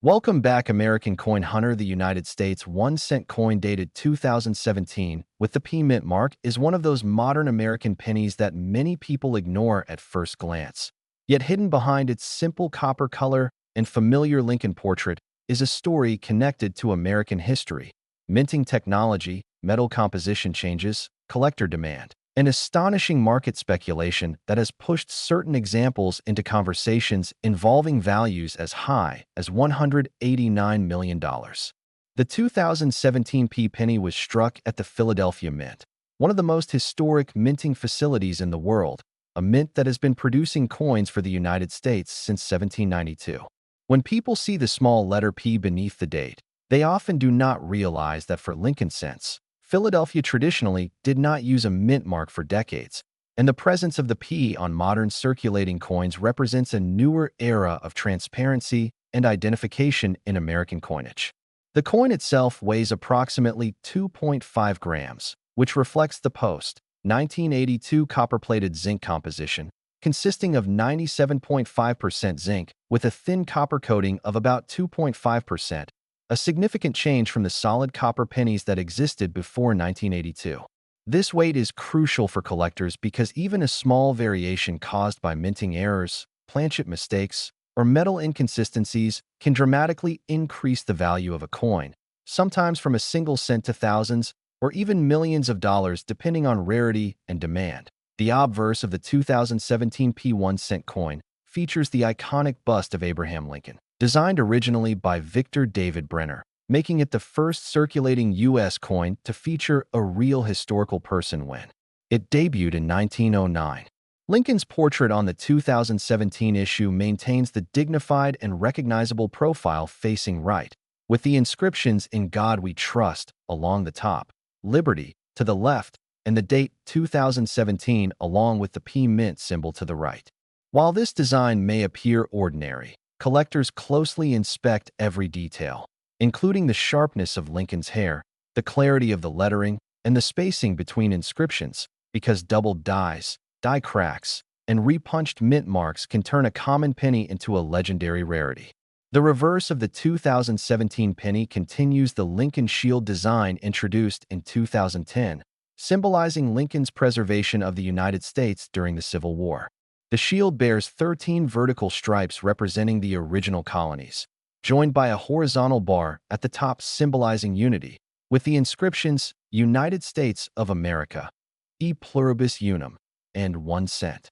Welcome back, American coin hunter. The United States 1-cent coin dated 2017 with the P Mint mark is one of those modern American pennies that many people ignore at first glance. Yet hidden behind its simple copper color and familiar Lincoln portrait is a story connected to American history, minting technology, metal composition changes, collector demand, and astonishing market speculation that has pushed certain examples into conversations involving values as high as $189 million. The 2017 P penny was struck at the Philadelphia Mint, one of the most historic minting facilities in the world, a mint that has been producing coins for the United States since 1792. When people see the small letter P beneath the date, they often do not realize that for Lincoln cents, Philadelphia traditionally did not use a mint mark for decades, and the presence of the P on modern circulating coins represents a newer era of transparency and identification in American coinage. The coin itself weighs approximately 2.5 grams, which reflects the post-1982 copper-plated zinc composition, consisting of 97.5% zinc with a thin copper coating of about 2.5%, a significant change from the solid copper pennies that existed before 1982. This weight is crucial for collectors because even a small variation caused by minting errors, planchet mistakes, or metal inconsistencies can dramatically increase the value of a coin, sometimes from a single cent to thousands or even millions of dollars depending on rarity and demand. The obverse of the 2017 P1-cent coin features the iconic bust of Abraham Lincoln, designed originally by Victor David Brenner, making it the first circulating U.S. coin to feature a real historical person when it debuted in 1909. Lincoln's portrait on the 2017 issue maintains the dignified and recognizable profile facing right, with the inscriptions "In God We Trust" along the top, "Liberty" to the left, and the date 2017 along with the P Mint symbol to the right. While this design may appear ordinary, collectors closely inspect every detail, including the sharpness of Lincoln's hair, the clarity of the lettering, and the spacing between inscriptions, because doubled dies, die cracks, and repunched mint marks can turn a common penny into a legendary rarity. The reverse of the 2017 penny continues the Lincoln Shield design introduced in 2010, symbolizing Lincoln's preservation of the United States during the Civil War. The shield bears 13 vertical stripes representing the original colonies, joined by a horizontal bar at the top symbolizing unity, with the inscriptions "United States of America," "E Pluribus Unum," and 1 cent.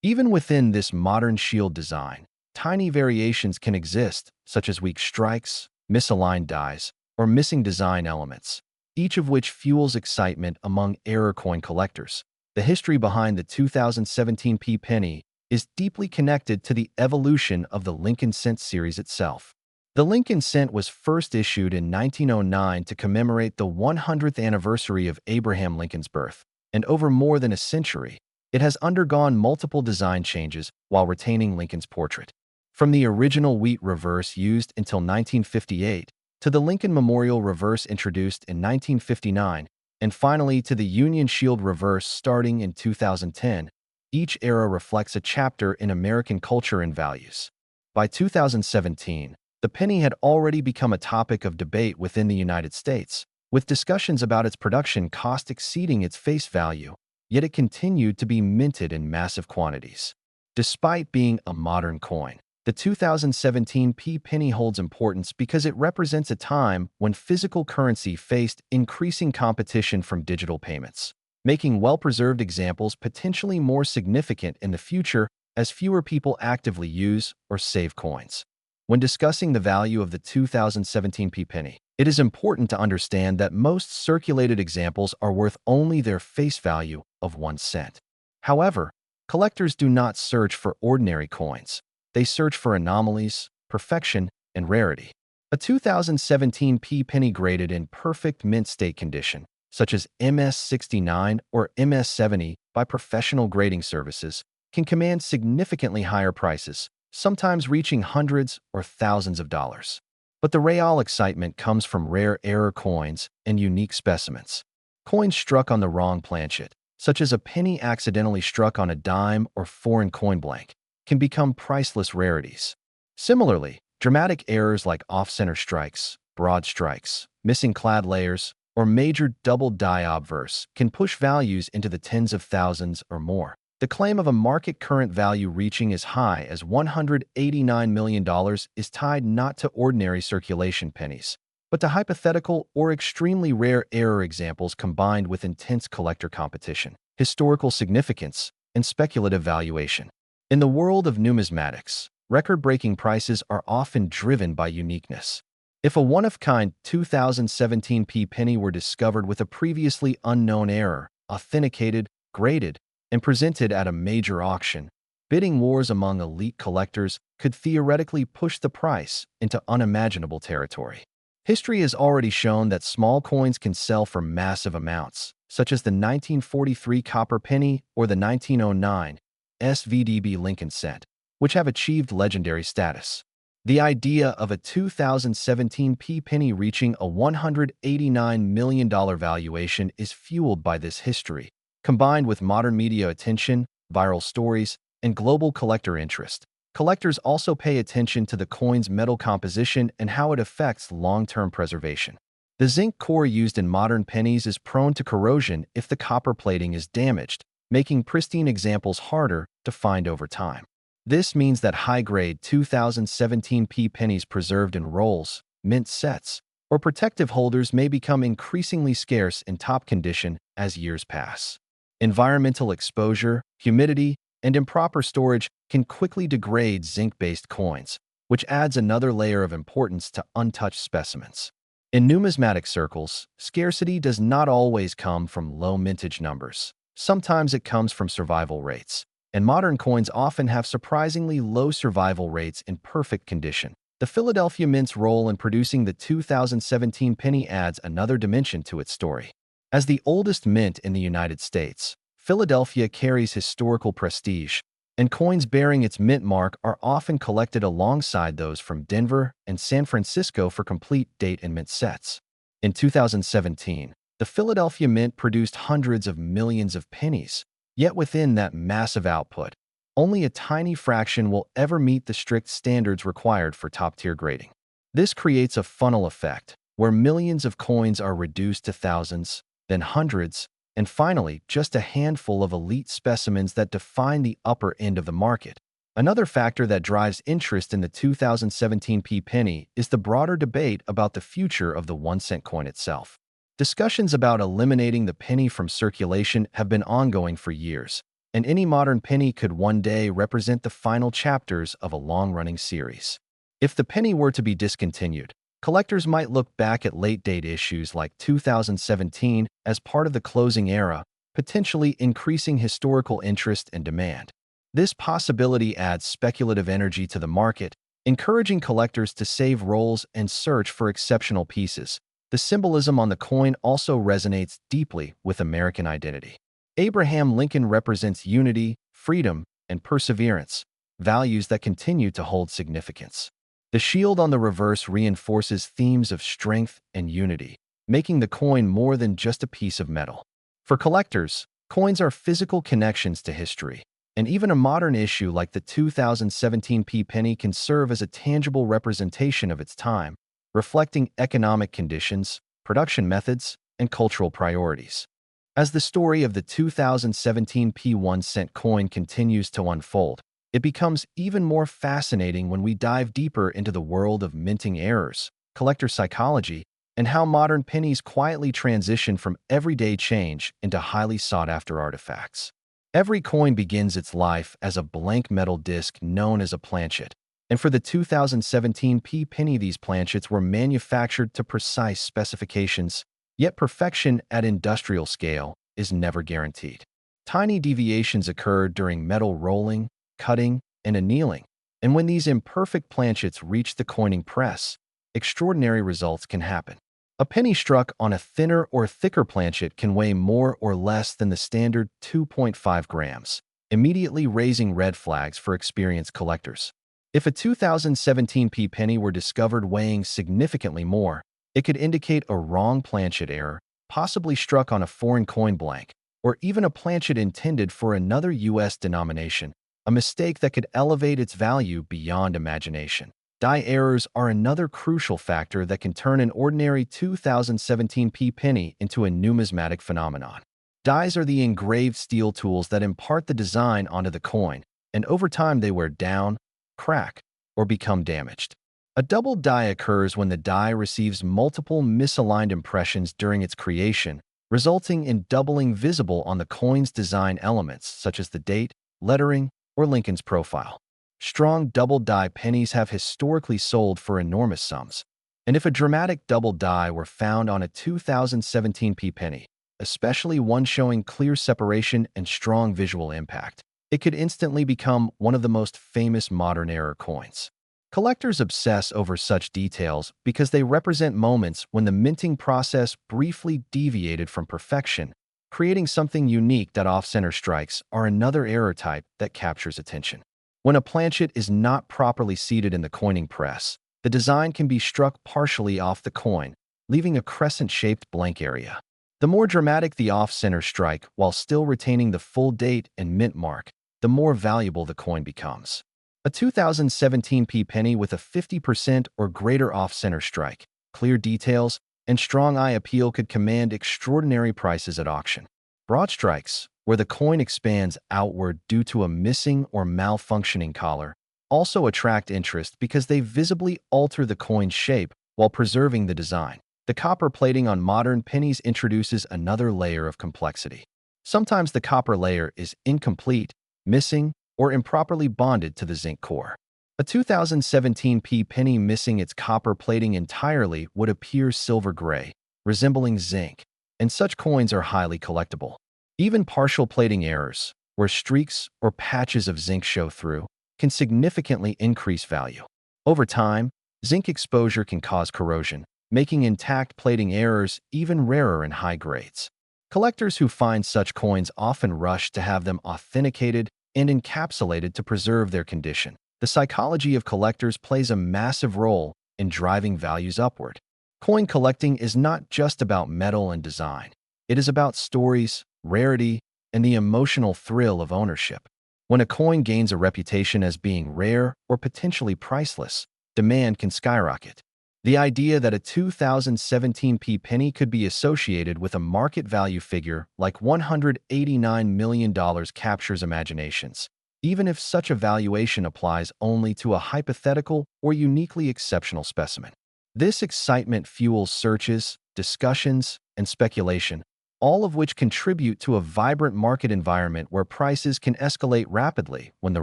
Even within this modern shield design, tiny variations can exist, such as weak strikes, misaligned dies, or missing design elements, each of which fuels excitement among error coin collectors. The history behind the 2017 P penny is deeply connected to the evolution of the Lincoln Cent series itself. The Lincoln Cent was first issued in 1909 to commemorate the 100th anniversary of Abraham Lincoln's birth, and over more than a century, it has undergone multiple design changes while retaining Lincoln's portrait. From the original wheat reverse used until 1958 to the Lincoln Memorial reverse introduced in 1959, and finally to the Union Shield reverse starting in 2010, each era reflects a chapter in American culture and values. By 2017, the penny had already become a topic of debate within the United States, with discussions about its production cost exceeding its face value, yet it continued to be minted in massive quantities. Despite being a modern coin, the 2017 P penny holds importance because it represents a time when physical currency faced increasing competition from digital payments, making well-preserved examples potentially more significant in the future as fewer people actively use or save coins. When discussing the value of the 2017 P penny, it is important to understand that most circulated examples are worth only their face value of 1 cent. However, collectors do not search for ordinary coins. They search for anomalies, perfection, and rarity. A 2017 P penny graded in perfect mint state condition, such as MS69 or MS70 by professional grading services, can command significantly higher prices, sometimes reaching hundreds or thousands of dollars. But the real excitement comes from rare error coins and unique specimens. Coins struck on the wrong planchet, such as a penny accidentally struck on a dime or foreign coin blank, can become priceless rarities. Similarly, Dramatic errors like off-center strikes, broad strikes, missing clad layers, or major double die obverse can push values into the tens of thousands or more. The claim of a market current value reaching as high as $189 million is tied not to ordinary circulation pennies, but to hypothetical or extremely rare error examples combined with intense collector competition, historical significance, and speculative valuation. In the world of numismatics, record-breaking prices are often driven by uniqueness. If a one-of-kind 2017 p penny were discovered with a previously unknown error, authenticated, graded, and presented at a major auction, bidding wars among elite collectors could theoretically push the price into unimaginable territory. History has already shown that small coins can sell for massive amounts, such as the 1943 copper penny or the 1909 SVDB Lincoln cent, which have achieved legendary status. The idea of a 2017 p penny reaching a $189 million valuation is fueled by this history, combined with modern media attention, viral stories, and global collector interest. Collectors also pay attention to the coin's metal composition and how it affects long-term preservation. The zinc core used in modern pennies is prone to corrosion if the copper plating is damaged, making pristine examples harder to find over time. This means that high-grade 2017 p pennies preserved in rolls, mint sets, or protective holders may become increasingly scarce in top condition as years pass. Environmental exposure, humidity, and improper storage can quickly degrade zinc-based coins, which adds another layer of importance to untouched specimens. In numismatic circles, scarcity does not always come from low mintage numbers. Sometimes it comes from survival rates, and modern coins often have surprisingly low survival rates in perfect condition. The Philadelphia Mint's role in producing the 2017 penny adds another dimension to its story. As the oldest mint in the United States, Philadelphia carries historical prestige, and coins bearing its mint mark are often collected alongside those from Denver and San Francisco for complete date and mint sets. In 2017, the Philadelphia Mint produced hundreds of millions of pennies, yet within that massive output, only a tiny fraction will ever meet the strict standards required for top-tier grading. This creates a funnel effect, where millions of coins are reduced to thousands, then hundreds, and finally, just a handful of elite specimens that define the upper end of the market. Another factor that drives interest in the 2017 p penny is the broader debate about the future of the 1-cent coin itself. Discussions about eliminating the penny from circulation have been ongoing for years, and any modern penny could one day represent the final chapters of a long-running series. If the penny were to be discontinued, collectors might look back at late-date issues like 2017 as part of the closing era, potentially increasing historical interest and demand. This possibility adds speculative energy to the market, encouraging collectors to save rolls and search for exceptional pieces. The symbolism on the coin also resonates deeply with American identity. Abraham Lincoln represents unity, freedom, and perseverance, values that continue to hold significance. The shield on the reverse reinforces themes of strength and unity, making the coin more than just a piece of metal. For collectors, coins are physical connections to history, and even a modern issue like the 2017 p penny can serve as a tangible representation of its time, reflecting economic conditions, production methods, and cultural priorities. As the story of the 2017 p 1-cent coin continues to unfold, it becomes even more fascinating when we dive deeper into the world of minting errors, collector psychology, and how modern pennies quietly transition from everyday change into highly sought-after artifacts. Every coin begins its life as a blank metal disc known as a planchet, and for the 2017 p penny these planchets were manufactured to precise specifications, yet perfection at industrial scale is never guaranteed. Tiny deviations occur during metal rolling, cutting, and annealing, and when these imperfect planchets reach the coining press, extraordinary results can happen. A penny struck on a thinner or thicker planchet can weigh more or less than the standard 2.5 grams, immediately raising red flags for experienced collectors. If a 2017 p penny were discovered weighing significantly more, it could indicate a wrong planchet error, possibly struck on a foreign coin blank, or even a planchet intended for another U.S. denomination, a mistake that could elevate its value beyond imagination. Die errors are another crucial factor that can turn an ordinary 2017p penny into a numismatic phenomenon. Dies are the engraved steel tools that impart the design onto the coin, and over time they wear down, crack, or become damaged. A double die occurs when the die receives multiple misaligned impressions during its creation, resulting in doubling visible on the coin's design elements such as the date, lettering, or Lincoln's profile. Strong double die pennies have historically sold for enormous sums. And if a dramatic double die were found on a 2017p penny, especially one showing clear separation and strong visual impact, it could instantly become one of the most famous modern era coins. Collectors obsess over such details because they represent moments when the minting process briefly deviated from perfection, creating something unique. That off-center strikes are another error type that captures attention. When a planchet is not properly seated in the coining press, the design can be struck partially off the coin, leaving a crescent-shaped blank area. The more dramatic the off-center strike while still retaining the full date and mint mark, the more valuable the coin becomes. A 2017p penny with a 50% or greater off-center strike, clear details, and strong eye appeal could command extraordinary prices at auction. Broad strikes, where the coin expands outward due to a missing or malfunctioning collar, also attract interest because they visibly alter the coin's shape while preserving the design. The copper plating on modern pennies introduces another layer of complexity. Sometimes the copper layer is incomplete, missing, or improperly bonded to the zinc core. A 2017p penny missing its copper plating entirely would appear silver gray, resembling zinc, and such coins are highly collectible. Even partial plating errors, where streaks or patches of zinc show through, can significantly increase value. Over time, zinc exposure can cause corrosion, making intact plating errors even rarer in high grades. Collectors who find such coins often rush to have them authenticated and encapsulated to preserve their condition. The psychology of collectors plays a massive role in driving values upward. Coin collecting is not just about metal and design. It is about stories, rarity, and the emotional thrill of ownership. When a coin gains a reputation as being rare or potentially priceless, demand can skyrocket. The idea that a 2017p penny could be associated with a market value figure like $189 million captures imaginations, even if such a valuation applies only to a hypothetical or uniquely exceptional specimen. This excitement fuels searches, discussions, and speculation, all of which contribute to a vibrant market environment where prices can escalate rapidly when the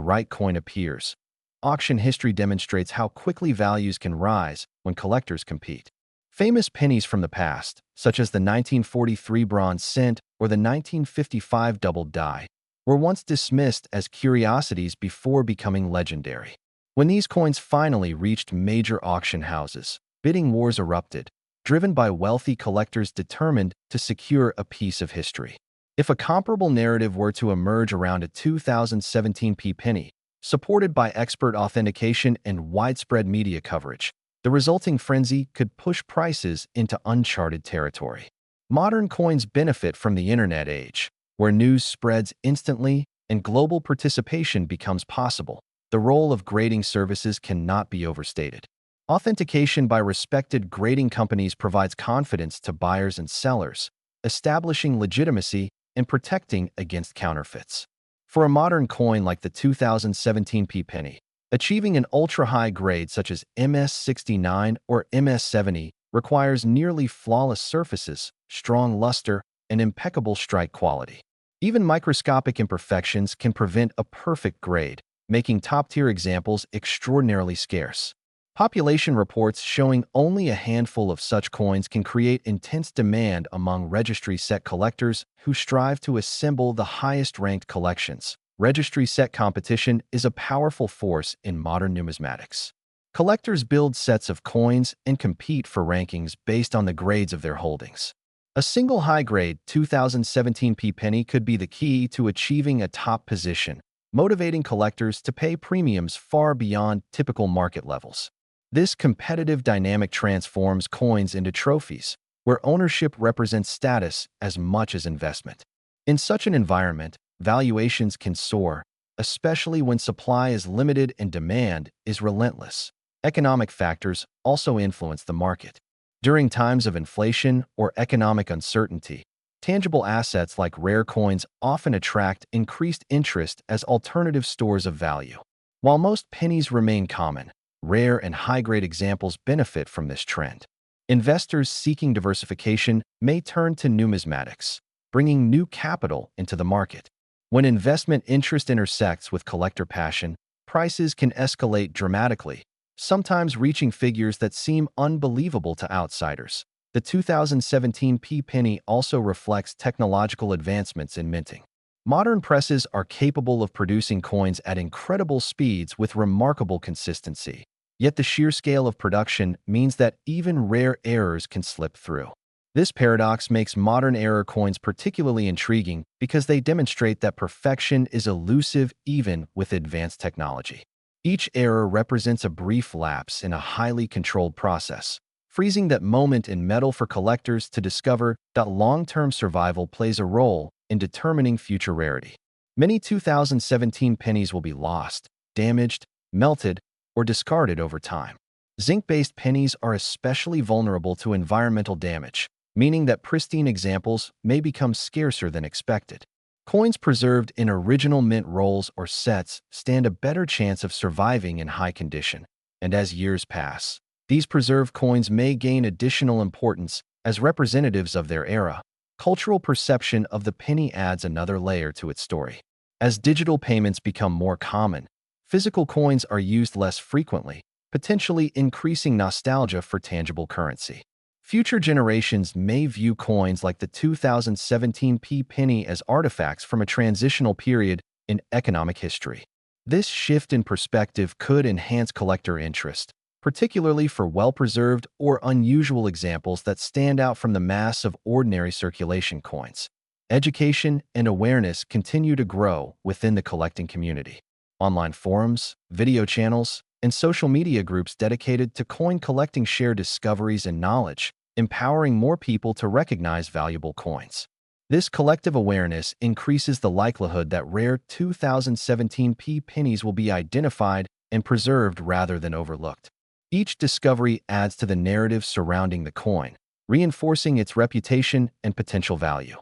right coin appears. Auction history demonstrates how quickly values can rise when collectors compete. Famous pennies from the past, such as the 1943 bronze cent or the 1955 double die, were once dismissed as curiosities before becoming legendary. When these coins finally reached major auction houses, bidding wars erupted, driven by wealthy collectors determined to secure a piece of history. If a comparable narrative were to emerge around a 2017p penny, supported by expert authentication and widespread media coverage, the resulting frenzy could push prices into uncharted territory. Modern coins benefit from the internet age, where news spreads instantly and global participation becomes possible. The role of grading services cannot be overstated. Authentication by respected grading companies provides confidence to buyers and sellers, establishing legitimacy and protecting against counterfeits. For a modern coin like the 2017p penny, achieving an ultra-high grade such as MS69 or MS70 requires nearly flawless surfaces, strong luster, and impeccable strike quality. Even microscopic imperfections can prevent a perfect grade, making top-tier examples extraordinarily scarce. Population reports showing only a handful of such coins can create intense demand among registry set collectors who strive to assemble the highest-ranked collections. Registry set competition is a powerful force in modern numismatics. Collectors build sets of coins and compete for rankings based on the grades of their holdings. A single high-grade 2017p penny could be the key to achieving a top position, motivating collectors to pay premiums far beyond typical market levels. This competitive dynamic transforms coins into trophies, where ownership represents status as much as investment. In such an environment, valuations can soar, especially when supply is limited and demand is relentless. Economic factors also influence the market. During times of inflation or economic uncertainty, tangible assets like rare coins often attract increased interest as alternative stores of value. While most pennies remain common, rare and high-grade examples benefit from this trend. Investors seeking diversification may turn to numismatics, bringing new capital into the market. When investment interest intersects with collector passion, prices can escalate dramatically, sometimes reaching figures that seem unbelievable to outsiders. The 2017 p-penny also reflects technological advancements in minting. Modern presses are capable of producing coins at incredible speeds with remarkable consistency. Yet the sheer scale of production means that even rare errors can slip through. This paradox makes modern error coins particularly intriguing because they demonstrate that perfection is elusive even with advanced technology. Each error represents a brief lapse in a highly controlled process, freezing that moment in metal for collectors to discover that long-term survival plays a role in determining future rarity. Many 2017 pennies will be lost, damaged, melted, or discarded over time. Zinc-based pennies are especially vulnerable to environmental damage, meaning that pristine examples may become scarcer than expected. Coins preserved in original mint rolls or sets stand a better chance of surviving in high condition, and as years pass, these preserved coins may gain additional importance as representatives of their era. Cultural perception of the penny adds another layer to its story. As digital payments become more common, physical coins are used less frequently, potentially increasing nostalgia for tangible currency. Future generations may view coins like the 2017 p-penny as artifacts from a transitional period in economic history. This shift in perspective could enhance collector interest, particularly for well-preserved or unusual examples that stand out from the mass of ordinary circulation coins. Education and awareness continue to grow within the collecting community. Online forums, video channels, and social media groups dedicated to coin collecting share discoveries and knowledge, empowering more people to recognize valuable coins. This collective awareness increases the likelihood that rare 2017 p-pennies will be identified and preserved rather than overlooked. Each discovery adds to the narrative surrounding the coin, reinforcing its reputation and potential value.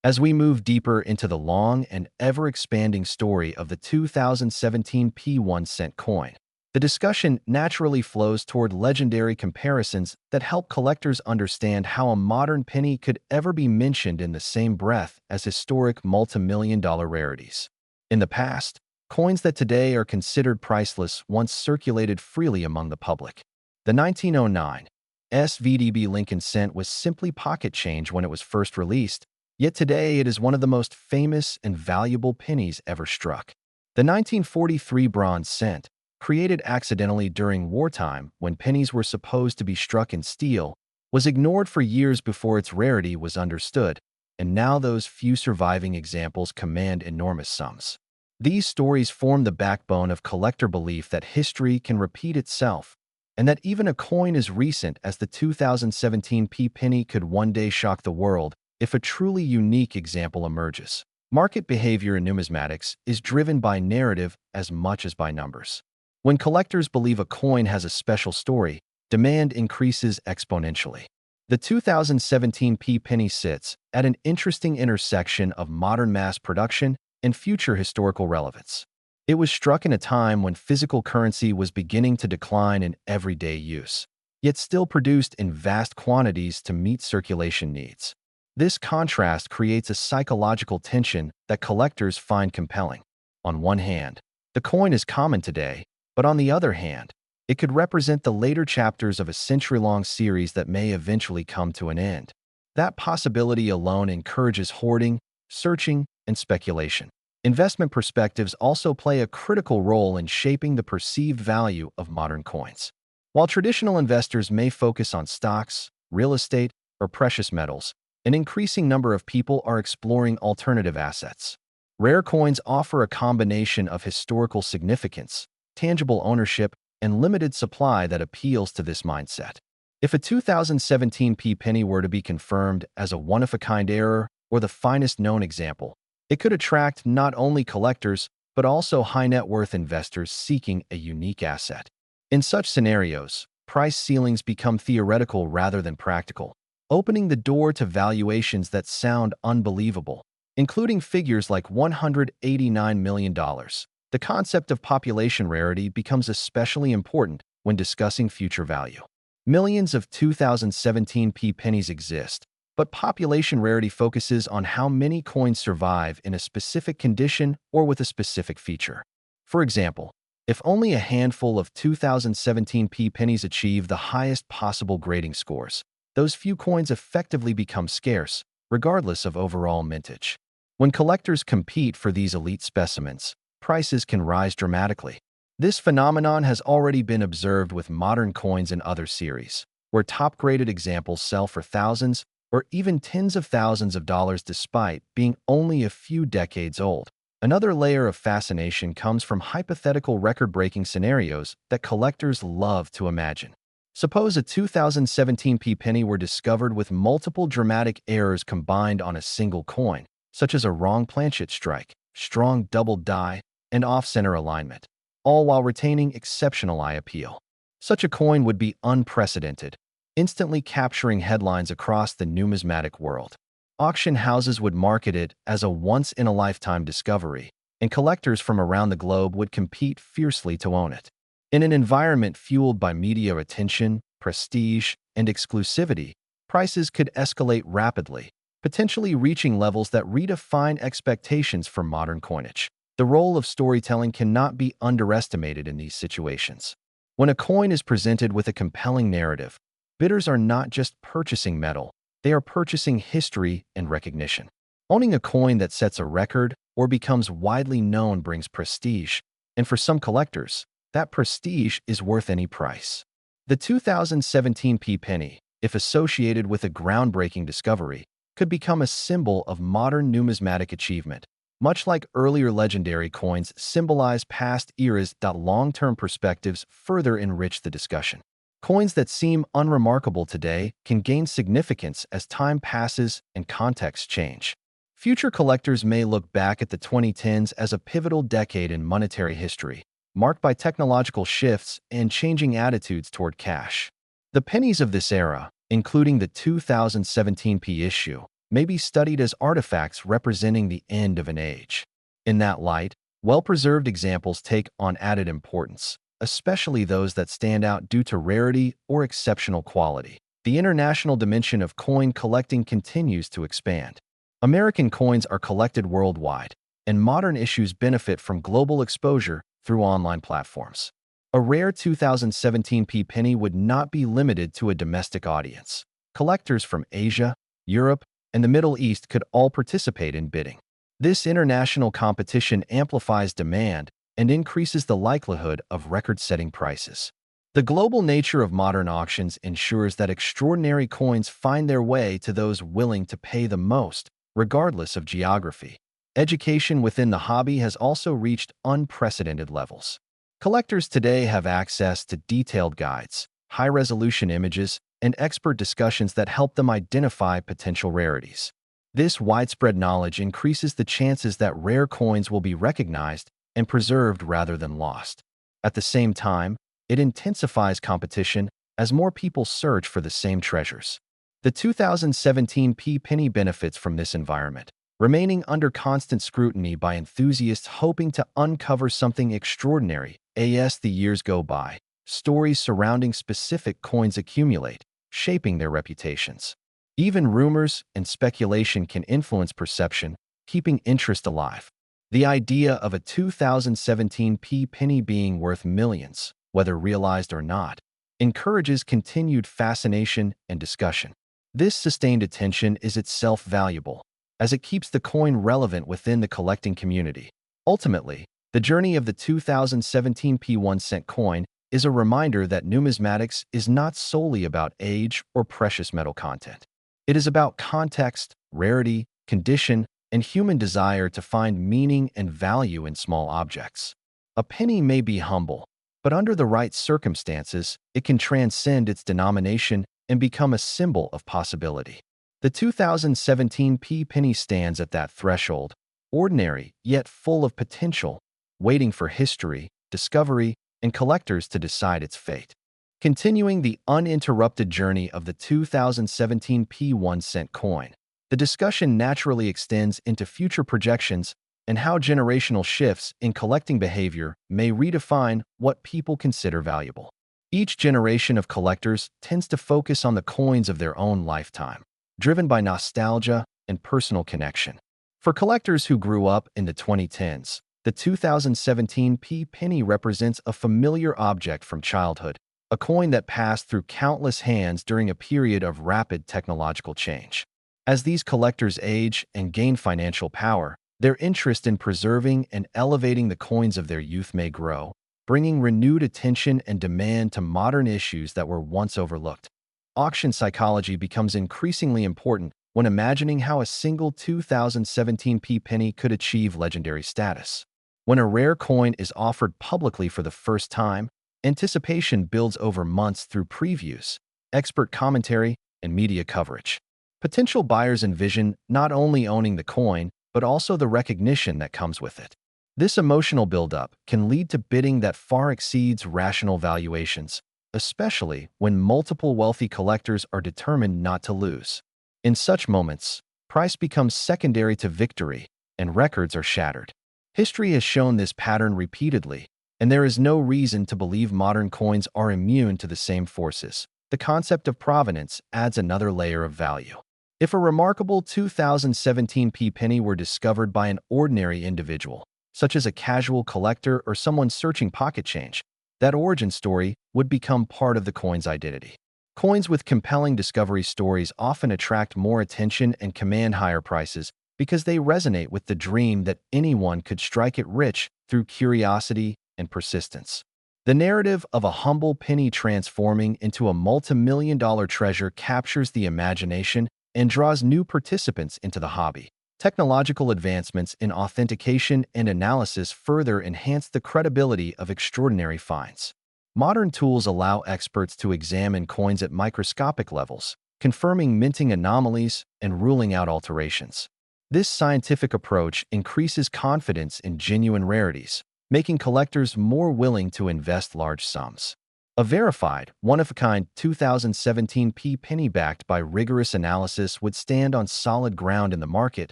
As we move deeper into the long and ever-expanding story of the 2017 p-1 cent coin, the discussion naturally flows toward legendary comparisons that help collectors understand how a modern penny could ever be mentioned in the same breath as historic multi-million-dollar rarities. In the past, coins that today are considered priceless once circulated freely among the public. The 1909 SVDB Lincoln cent was simply pocket change when it was first released, yet today it is one of the most famous and valuable pennies ever struck. The 1943 bronze cent, created accidentally during wartime when pennies were supposed to be struck in steel, was ignored for years before its rarity was understood, and now those few surviving examples command enormous sums. These stories form the backbone of collector belief that history can repeat itself, and that even a coin as recent as the 2017 p-penny could one day shock the world if a truly unique example emerges. Market behavior in numismatics is driven by narrative as much as by numbers. When collectors believe a coin has a special story, demand increases exponentially. The 2017 p-penny sits at an interesting intersection of modern mass production and future historical relevance. It was struck in a time when physical currency was beginning to decline in everyday use, yet still produced in vast quantities to meet circulation needs. This contrast creates a psychological tension that collectors find compelling. On one hand, the coin is common today, but on the other hand, it could represent the later chapters of a century-long series that may eventually come to an end. That possibility alone encourages hoarding, searching, and speculation. Investment perspectives also play a critical role in shaping the perceived value of modern coins. While traditional investors may focus on stocks, real estate, or precious metals, an increasing number of people are exploring alternative assets. Rare coins offer a combination of historical significance, tangible ownership, and limited supply that appeals to this mindset. If a 2017 p-penny were to be confirmed as a one-of-a-kind error or the finest known example, it could attract not only collectors but also high-net-worth investors seeking a unique asset. In such scenarios, price ceilings become theoretical rather than practical, opening the door to valuations that sound unbelievable, including figures like $189 million. The concept of population rarity becomes especially important when discussing future value. Millions of 2017 pennies exist, but population rarity focuses on how many coins survive in a specific condition or with a specific feature. For example, if only a handful of 2017 pennies achieve the highest possible grading scores, those few coins effectively become scarce, regardless of overall mintage. When collectors compete for these elite specimens, prices can rise dramatically. This phenomenon has already been observed with modern coins in other series, where top-graded examples sell for thousands or even tens of thousands of dollars despite being only a few decades old. Another layer of fascination comes from hypothetical record-breaking scenarios that collectors love to imagine. Suppose a 2017 penny were discovered with multiple dramatic errors combined on a single coin, such as a wrong planchet strike, strong double die, and off-center alignment, all while retaining exceptional eye appeal. Such a coin would be unprecedented, instantly capturing headlines across the numismatic world. Auction houses would market it as a once-in-a-lifetime discovery, and collectors from around the globe would compete fiercely to own it. In an environment fueled by media attention, prestige, and exclusivity, prices could escalate rapidly, potentially reaching levels that redefine expectations for modern coinage. The role of storytelling cannot be underestimated in these situations. When a coin is presented with a compelling narrative, bidders are not just purchasing metal, they are purchasing history and recognition. Owning a coin that sets a record or becomes widely known brings prestige, and for some collectors, that prestige is worth any price. The 2017 penny, if associated with a groundbreaking discovery, could become a symbol of modern numismatic achievement. Much like earlier legendary coins symbolize past eras. Long-term perspectives further enrich the discussion. Coins that seem unremarkable today can gain significance as time passes and contexts change. Future collectors may look back at the 2010s as a pivotal decade in monetary history, marked by technological shifts and changing attitudes toward cash. The pennies of this era, including the 2017 issue, may be studied as artifacts representing the end of an age. In that light, well-preserved examples take on added importance, especially those that stand out due to rarity or exceptional quality. The international dimension of coin collecting continues to expand. American coins are collected worldwide, and modern issues benefit from global exposure through online platforms. A rare 2017 penny would not be limited to a domestic audience. Collectors from Asia, Europe, and the Middle East could all participate in bidding. This international competition amplifies demand and increases the likelihood of record-setting prices. The global nature of modern auctions ensures that extraordinary coins find their way to those willing to pay the most, regardless of geography. Education within the hobby has also reached unprecedented levels. Collectors today have access to detailed guides, high-resolution images, and expert discussions that help them identify potential rarities. This widespread knowledge increases the chances that rare coins will be recognized and preserved rather than lost. At the same time, it intensifies competition as more people search for the same treasures. The 2017 penny benefits from this environment, remaining under constant scrutiny by enthusiasts hoping to uncover something extraordinary. As the years go by, stories surrounding specific coins accumulate, shaping their reputations. Even rumors and speculation can influence perception, keeping interest alive. The idea of a 2017 penny being worth millions, whether realized or not, encourages continued fascination and discussion. This sustained attention is itself valuable, as it keeps the coin relevant within the collecting community. Ultimately, the journey of the 2017 1-cent coin is a reminder that numismatics is not solely about age or precious metal content. It is about context, rarity, condition, and human desire to find meaning and value in small objects. A penny may be humble, but under the right circumstances, it can transcend its denomination and become a symbol of possibility. The 2017 penny stands at that threshold, ordinary yet full of potential, waiting for history, discovery, and collectors to decide its fate. Continuing the uninterrupted journey of the 2017 P1 cent coin, the discussion naturally extends into future projections and how generational shifts in collecting behavior may redefine what people consider valuable. Each generation of collectors tends to focus on the coins of their own lifetime, driven by nostalgia and personal connection. For collectors who grew up in the 2010s, the 2017 P penny represents a familiar object from childhood, a coin that passed through countless hands during a period of rapid technological change. As these collectors age and gain financial power, their interest in preserving and elevating the coins of their youth may grow, bringing renewed attention and demand to modern issues that were once overlooked. Auction psychology becomes increasingly important when imagining how a single 2017 P penny could achieve legendary status. When a rare coin is offered publicly for the first time, anticipation builds over months through previews, expert commentary, and media coverage. Potential buyers envision not only owning the coin, but also the recognition that comes with it. This emotional buildup can lead to bidding that far exceeds rational valuations, especially when multiple wealthy collectors are determined not to lose. In such moments, price becomes secondary to victory, and records are shattered. History has shown this pattern repeatedly, and there is no reason to believe modern coins are immune to the same forces. The concept of provenance adds another layer of value. If a remarkable 2017 P penny were discovered by an ordinary individual, such as a casual collector or someone searching pocket change, that origin story would become part of the coin's identity. Coins with compelling discovery stories often attract more attention and command higher prices because they resonate with the dream that anyone could strike it rich through curiosity and persistence. The narrative of a humble penny transforming into a multi-million-dollar treasure captures the imagination and draws new participants into the hobby. Technological advancements in authentication and analysis further enhance the credibility of extraordinary finds. Modern tools allow experts to examine coins at microscopic levels, confirming minting anomalies and ruling out alterations. This scientific approach increases confidence in genuine rarities, making collectors more willing to invest large sums. A verified, one-of-a-kind 2017 P penny backed by rigorous analysis would stand on solid ground in the market,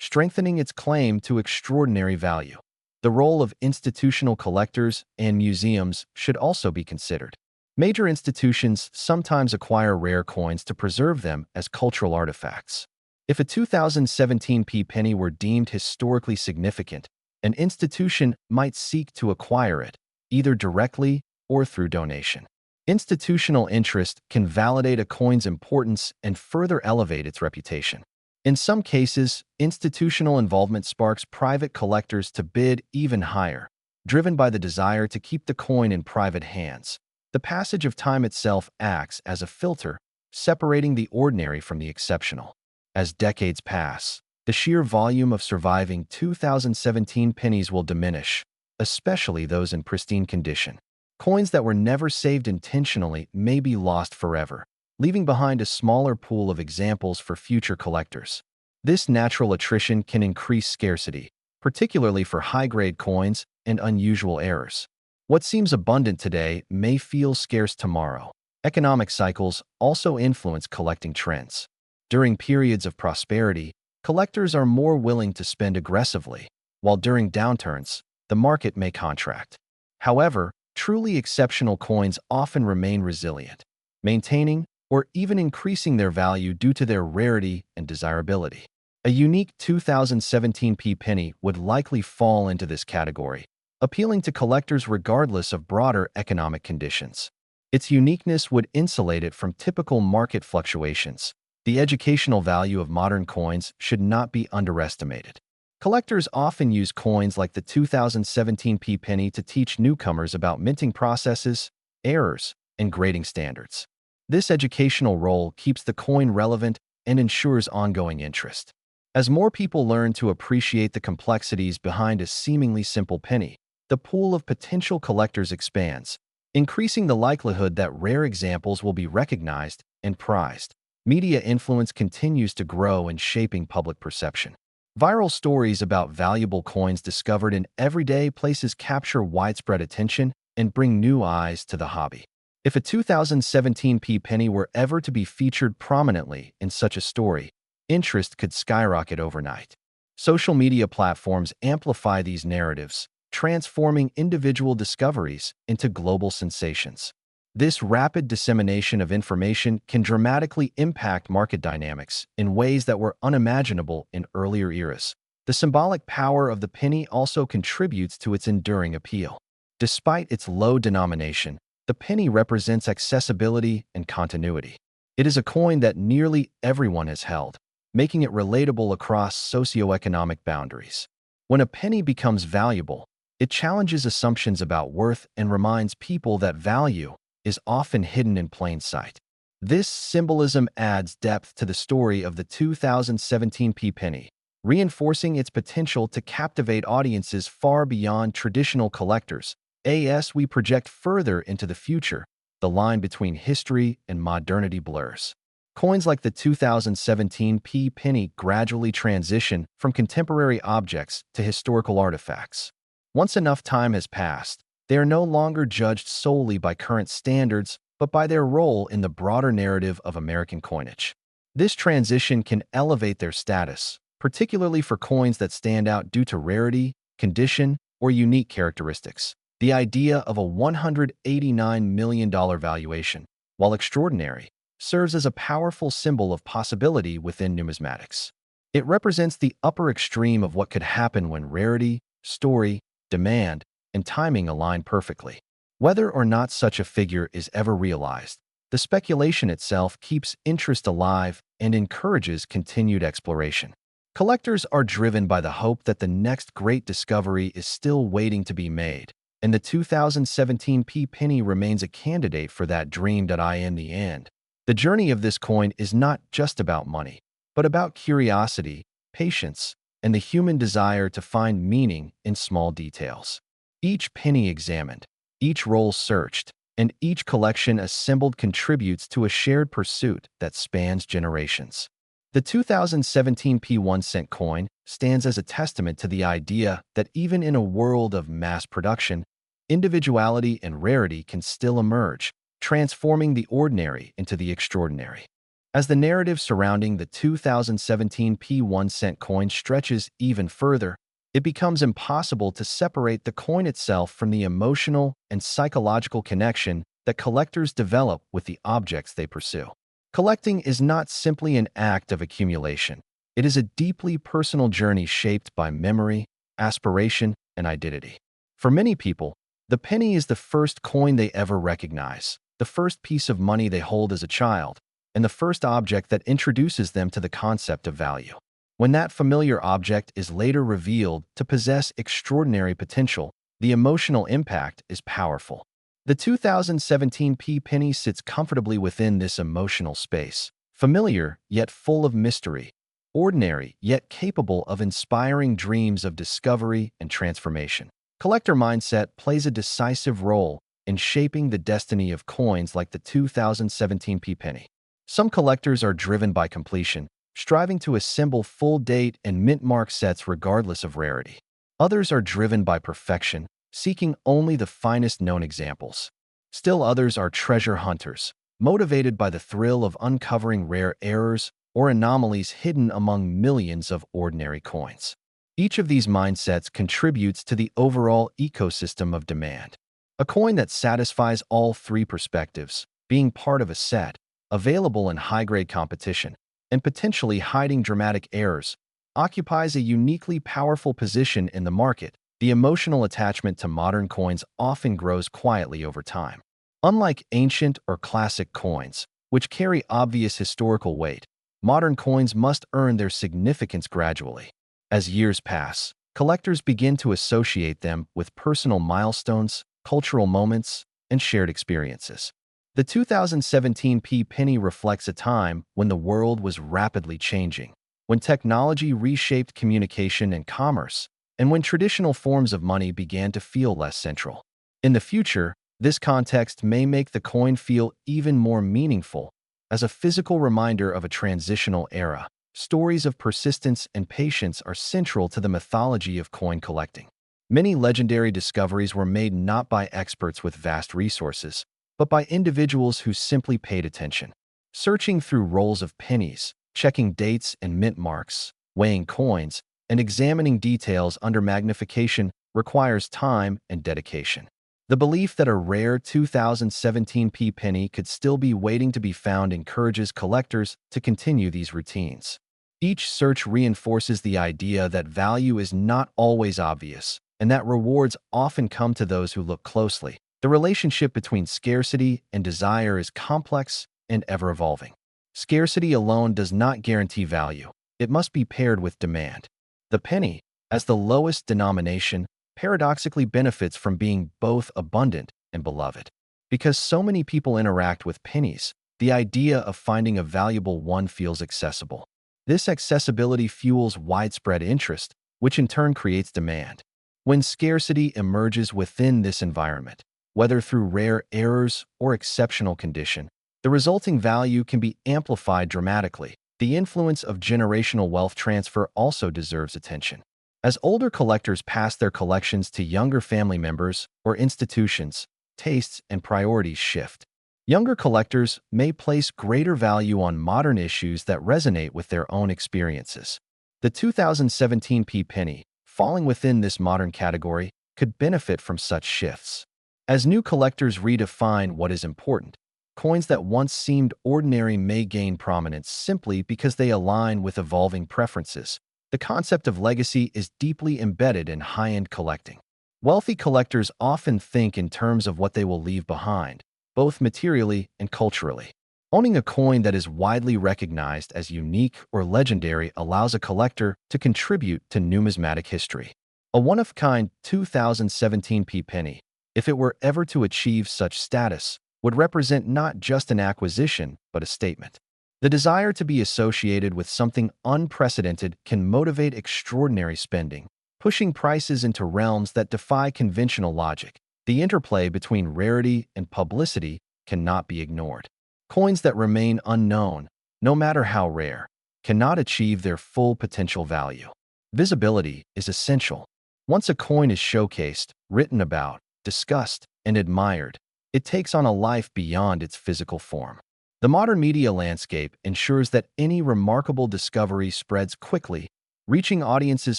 strengthening its claim to extraordinary value. The role of institutional collectors and museums should also be considered. Major institutions sometimes acquire rare coins to preserve them as cultural artifacts. If a 2017 P penny were deemed historically significant, an institution might seek to acquire it, either directly or through donation. Institutional interest can validate a coin's importance and further elevate its reputation. In some cases, institutional involvement sparks private collectors to bid even higher, driven by the desire to keep the coin in private hands. The passage of time itself acts as a filter, separating the ordinary from the exceptional. As decades pass, the sheer volume of surviving 2017 pennies will diminish, especially those in pristine condition. Coins that were never saved intentionally may be lost forever, leaving behind a smaller pool of examples for future collectors. This natural attrition can increase scarcity, particularly for high-grade coins and unusual errors. What seems abundant today may feel scarce tomorrow. Economic cycles also influence collecting trends. During periods of prosperity, collectors are more willing to spend aggressively, while during downturns, the market may contract. However, truly exceptional coins often remain resilient, maintaining or even increasing their value due to their rarity and desirability. A unique 2017 P penny would likely fall into this category, appealing to collectors regardless of broader economic conditions. Its uniqueness would insulate it from typical market fluctuations. The educational value of modern coins should not be underestimated. Collectors often use coins like the 2017 P penny to teach newcomers about minting processes, errors, and grading standards. This educational role keeps the coin relevant and ensures ongoing interest. As more people learn to appreciate the complexities behind a seemingly simple penny, the pool of potential collectors expands, increasing the likelihood that rare examples will be recognized and prized. Media influence continues to grow in shaping public perception. Viral stories about valuable coins discovered in everyday places capture widespread attention and bring new eyes to the hobby. If a 2017p penny were ever to be featured prominently in such a story, interest could skyrocket overnight. Social media platforms amplify these narratives, transforming individual discoveries into global sensations. This rapid dissemination of information can dramatically impact market dynamics in ways that were unimaginable in earlier eras. The symbolic power of the penny also contributes to its enduring appeal. Despite its low denomination, the penny represents accessibility and continuity. It is a coin that nearly everyone has held, making it relatable across socioeconomic boundaries. When a penny becomes valuable, it challenges assumptions about worth and reminds people that value is often hidden in plain sight. This symbolism adds depth to the story of the 2017p penny, reinforcing its potential to captivate audiences far beyond traditional collectors. As we project further into the future, the line between history and modernity blurs. Coins like the 2017p penny gradually transition from contemporary objects to historical artifacts. Once enough time has passed, they are no longer judged solely by current standards, but by their role in the broader narrative of American coinage. This transition can elevate their status, particularly for coins that stand out due to rarity, condition, or unique characteristics. The idea of a $189 million valuation, while extraordinary, serves as a powerful symbol of possibility within numismatics. It represents the upper extreme of what could happen when rarity, story, demand, and timing align perfectly. Whether or not such a figure is ever realized, the speculation itself keeps interest alive and encourages continued exploration. Collectors are driven by the hope that the next great discovery is still waiting to be made, and the 2017p penny remains a candidate for that dream. In the end, the journey of this coin is not just about money, but about curiosity, patience, and the human desire to find meaning in small details. Each penny examined, each roll searched, and each collection assembled contributes to a shared pursuit that spans generations. The 2017p 1-cent coin stands as a testament to the idea that even in a world of mass production, individuality and rarity can still emerge, transforming the ordinary into the extraordinary. As the narrative surrounding the 2017p 1-cent coin stretches even further, it becomes impossible to separate the coin itself from the emotional and psychological connection that collectors develop with the objects they pursue. Collecting is not simply an act of accumulation. It is a deeply personal journey shaped by memory, aspiration, and identity. For many people, the penny is the first coin they ever recognize, the first piece of money they hold as a child, and the first object that introduces them to the concept of value. When that familiar object is later revealed to possess extraordinary potential, the emotional impact is powerful. The 2017p penny sits comfortably within this emotional space, familiar yet full of mystery, ordinary yet capable of inspiring dreams of discovery and transformation. Collector mindset plays a decisive role in shaping the destiny of coins like the 2017p penny. Some collectors are driven by completion, striving to assemble full date and mint mark sets regardless of rarity. Others are driven by perfection, seeking only the finest known examples. Still others are treasure hunters, motivated by the thrill of uncovering rare errors or anomalies hidden among millions of ordinary coins. Each of these mindsets contributes to the overall ecosystem of demand. A coin that satisfies all three perspectives, being part of a set, available in high-grade competition, and potentially hiding dramatic errors, occupies a uniquely powerful position in the market. The emotional attachment to modern coins often grows quietly over time. Unlike ancient or classic coins, which carry obvious historical weight, modern coins must earn their significance gradually. As years pass, collectors begin to associate them with personal milestones, cultural moments, and shared experiences. The 2017p penny reflects a time when the world was rapidly changing, when technology reshaped communication and commerce, and when traditional forms of money began to feel less central. In the future, this context may make the coin feel even more meaningful as a physical reminder of a transitional era. Stories of persistence and patience are central to the mythology of coin collecting. Many legendary discoveries were made not by experts with vast resources, but by individuals who simply paid attention. Searching through rolls of pennies, checking dates and mint marks, weighing coins, and examining details under magnification requires time and dedication. The belief that a rare 2017 penny could still be waiting to be found encourages collectors to continue these routines. Each search reinforces the idea that value is not always obvious, and that rewards often come to those who look closely. The relationship between scarcity and desire is complex and ever-evolving. Scarcity alone does not guarantee value. It must be paired with demand. The penny, as the lowest denomination, paradoxically benefits from being both abundant and beloved. Because so many people interact with pennies, the idea of finding a valuable one feels accessible. This accessibility fuels widespread interest, which in turn creates demand. When scarcity emerges within this environment, whether through rare errors or exceptional condition, the resulting value can be amplified dramatically. The influence of generational wealth transfer also deserves attention. As older collectors pass their collections to younger family members or institutions, tastes and priorities shift. Younger collectors may place greater value on modern issues that resonate with their own experiences. The 2017 penny, falling within this modern category, could benefit from such shifts. As new collectors redefine what is important, coins that once seemed ordinary may gain prominence simply because they align with evolving preferences. The concept of legacy is deeply embedded in high-end collecting. Wealthy collectors often think in terms of what they will leave behind, both materially and culturally. Owning a coin that is widely recognized as unique or legendary allows a collector to contribute to numismatic history. A one-of-a-kind 2017 penny, if it were ever to achieve such status, would represent not just an acquisition, but a statement. The desire to be associated with something unprecedented can motivate extraordinary spending, pushing prices into realms that defy conventional logic. The interplay between rarity and publicity cannot be ignored. Coins that remain unknown, no matter how rare, cannot achieve their full potential value. Visibility is essential. Once a coin is showcased, written about, discussed, and admired, it takes on a life beyond its physical form. The modern media landscape ensures that any remarkable discovery spreads quickly, reaching audiences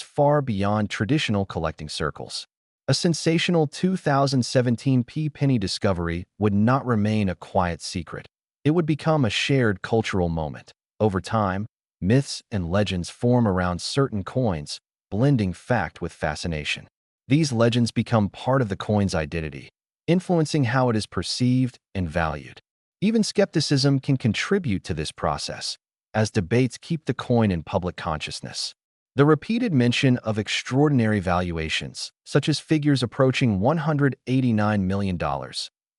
far beyond traditional collecting circles. A sensational 2017 penny discovery would not remain a quiet secret. It would become a shared cultural moment. Over time, myths and legends form around certain coins, blending fact with fascination. These legends become part of the coin's identity, influencing how it is perceived and valued. Even skepticism can contribute to this process, as debates keep the coin in public consciousness. The repeated mention of extraordinary valuations, such as figures approaching $189 million,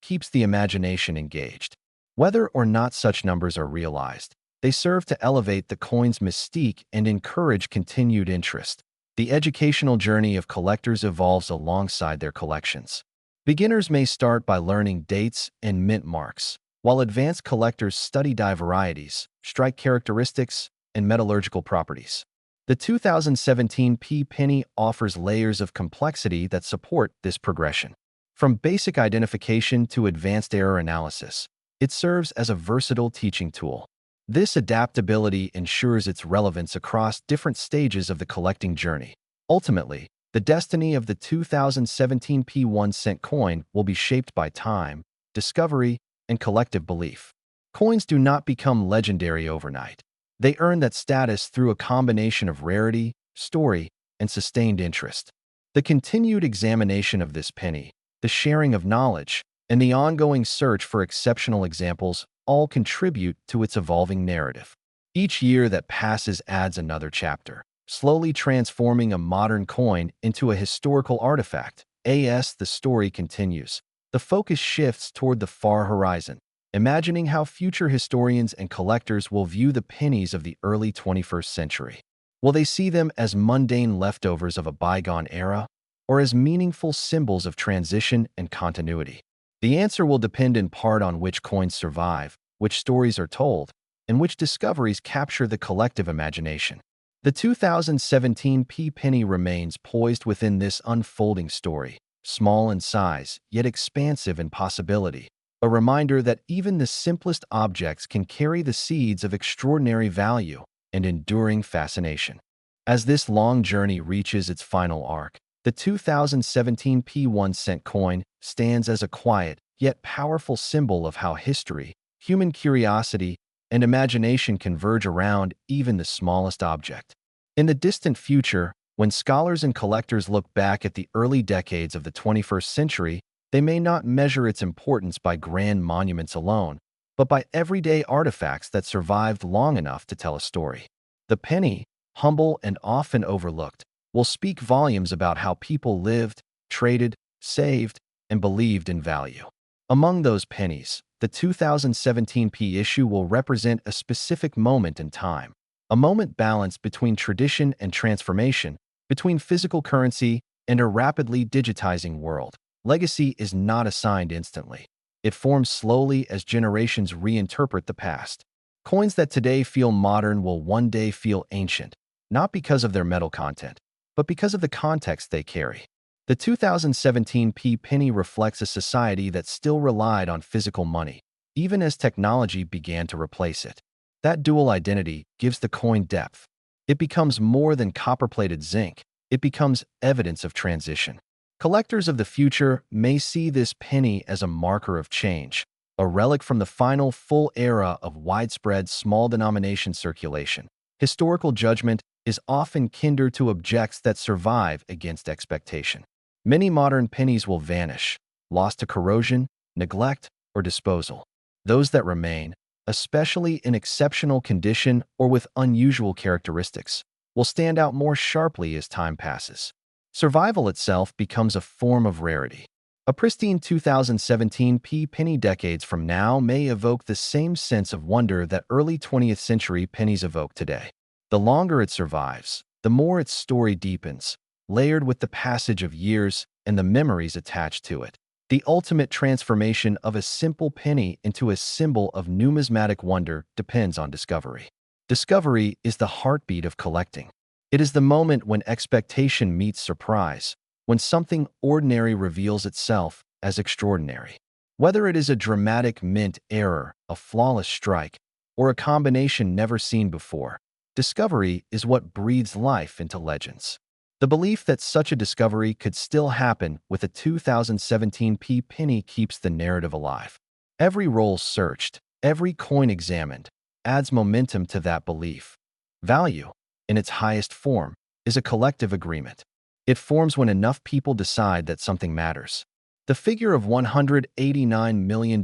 keeps the imagination engaged. Whether or not such numbers are realized, they serve to elevate the coin's mystique and encourage continued interest. The educational journey of collectors evolves alongside their collections. Beginners may start by learning dates and mint marks, while advanced collectors study die varieties, strike characteristics, and metallurgical properties. The 2017 penny offers layers of complexity that support this progression. From basic identification to advanced error analysis, it serves as a versatile teaching tool. This adaptability ensures its relevance across different stages of the collecting journey. Ultimately, the destiny of the 2017 1-cent coin will be shaped by time, discovery, and collective belief. Coins do not become legendary overnight. They earn that status through a combination of rarity, story, and sustained interest. The continued examination of this penny, the sharing of knowledge, and the ongoing search for exceptional examples all contribute to its evolving narrative. Each year that passes adds another chapter, slowly transforming a modern coin into a historical artifact. As the story continues, the focus shifts toward the far horizon, imagining how future historians and collectors will view the pennies of the early 21st century. Will they see them as mundane leftovers of a bygone era, or as meaningful symbols of transition and continuity? The answer will depend in part on which coins survive, which stories are told, and which discoveries capture the collective imagination. The 2017 P penny remains poised within this unfolding story, small in size, yet expansive in possibility, a reminder that even the simplest objects can carry the seeds of extraordinary value and enduring fascination. As this long journey reaches its final arc, the 2017 P 1 cent coin stands as a quiet yet powerful symbol of how history, human curiosity, and imagination converge around even the smallest object. In the distant future, when scholars and collectors look back at the early decades of the 21st century, they may not measure its importance by grand monuments alone, but by everyday artifacts that survived long enough to tell a story. The penny, humble and often overlooked, will speak volumes about how people lived, traded, saved, and believed in value. Among those pennies, the 2017 P issue will represent a specific moment in time, a moment balanced between tradition and transformation, between physical currency and a rapidly digitizing world. Legacy is not assigned instantly. It forms slowly as generations reinterpret the past. Coins that today feel modern will one day feel ancient, not because of their metal content, but because of the context they carry. The 2017 P penny reflects a society that still relied on physical money, even as technology began to replace it. That dual identity gives the coin depth. It becomes more than copper-plated zinc. It becomes evidence of transition. Collectors of the future may see this penny as a marker of change, a relic from the final full era of widespread small-denomination circulation. Historical judgment is often kinder to objects that survive against expectation. Many modern pennies will vanish, lost to corrosion, neglect, or disposal. Those that remain, especially in exceptional condition or with unusual characteristics, will stand out more sharply as time passes. Survival itself becomes a form of rarity. A pristine 2017 P penny decades from now may evoke the same sense of wonder that early 20th century pennies evoke today. The longer it survives, the more its story deepens, layered with the passage of years and the memories attached to it. The ultimate transformation of a simple penny into a symbol of numismatic wonder depends on discovery. Discovery is the heartbeat of collecting. It is the moment when expectation meets surprise, when something ordinary reveals itself as extraordinary. Whether it is a dramatic mint error, a flawless strike, or a combination never seen before, discovery is what breathes life into legends. The belief that such a discovery could still happen with a 2017 P penny keeps the narrative alive. Every roll searched, every coin examined, adds momentum to that belief. Value, in its highest form, is a collective agreement. It forms when enough people decide that something matters. The figure of $189 million,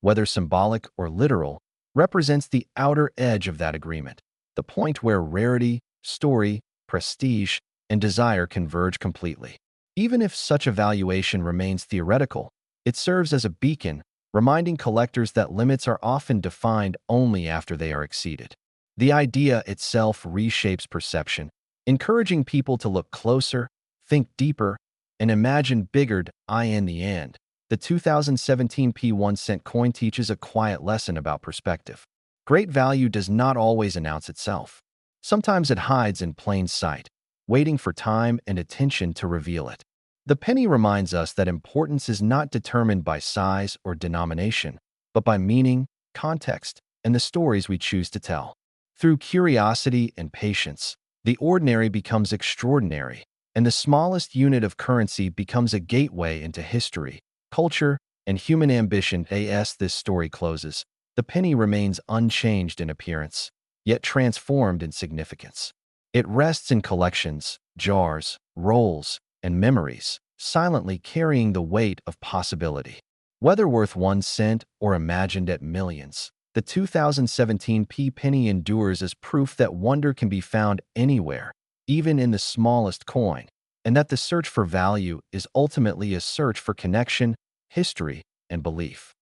whether symbolic or literal, represents the outer edge of that agreement, the point where rarity, story, prestige, and desire converge completely. Even if such a valuation remains theoretical, it serves as a beacon, reminding collectors that limits are often defined only after they are exceeded. The idea itself reshapes perception, encouraging people to look closer, think deeper, and imagine bigger. In the end, the 2017 P 1 cent coin teaches a quiet lesson about perspective. Great value does not always announce itself. Sometimes it hides in plain sight, waiting for time and attention to reveal it. The penny reminds us that importance is not determined by size or denomination, but by meaning, context, and the stories we choose to tell. Through curiosity and patience, the ordinary becomes extraordinary, and the smallest unit of currency becomes a gateway into history, culture, and human ambition. As this story closes, the penny remains unchanged in appearance, yet transformed in significance. It rests in collections, jars, rolls, and memories, silently carrying the weight of possibility. Whether worth 1 cent or imagined at millions, the 2017 P penny endures as proof that wonder can be found anywhere, even in the smallest coin, and that the search for value is ultimately a search for connection, history, and belief.